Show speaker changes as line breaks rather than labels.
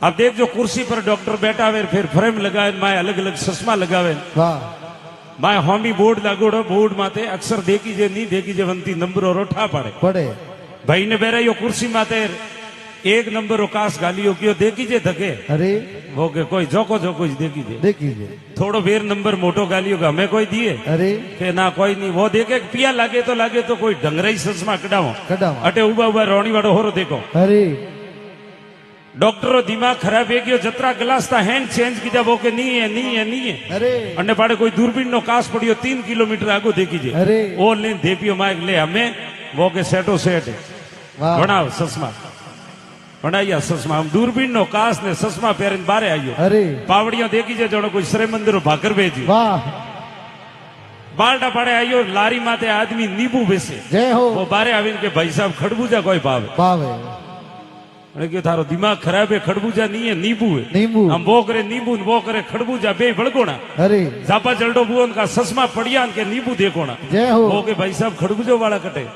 आप देख जो कुर्सी पर डॉक्टर बैठा हुए फिर फ्रेम लगावे माए अलग अलग चश्मा लगावे
वाह
माए होमी बोर्ड लागोड़ो बोर्ड माते अक्षर देखी जे नहीं देखी जे वंती नंबर और ठा पड़े
पड़े
भाई ने बेरा यो कुर्सी माते एक नंबर रो कास गालियो कियो देखी जे धके
अरे
वो के कोई जोको जोको जी देखी जे
देखिए
थोड़ो बेर नंबर मोटो गालियो का हमें कोई दिए
अरे
के ना कोई नहीं वो देखे पिया लागे तो कोई ढंगराई चश्मा कढ़ावो
कढ़ावो।
अटे उबा उबा रोणी वाड़ो होरो देखो
अरे
डॉक्टरो दिमाग खराब है गयो जतरा ग्लास था हैंड चेंज कीधा वो के नहीं है नहीं है नहीं है
अरे
अने पाड़े कोई दूरबीन नो कास पड़ियो 3 किलोमीटर आगो देखी जे
अरे
ओ लेन देपियो माइक ले हमें वो के सेटो सेट है
वाह
बनाओ चश्मा बनाइया चश्मा हम दूरबीन नो कास ने चश्मा पहरीने बारे आयो
अरे
पावड़ियों देखी जे जोड़ो कोई श्री मंदिर भाकर भेजी
वाह
बालटा पाड़े आयो लारी माते आदमी नींबू बेसे
जय हो
वो बारे आवीने के भाई साहब खड़बूजा कोई पावे
पावे
अने के थारो दिमाग खराब है खड़बूजा नहीं है नींबू है
नींबू
हम वो करे नींबू वो करे खड़बूजा बे बड़गोना
अरे
जापा जलडो बुवन का ससमा पड़िया के नींबू देखोना
जय हो
वो के भाई साहब खड़बूजो वाला कटे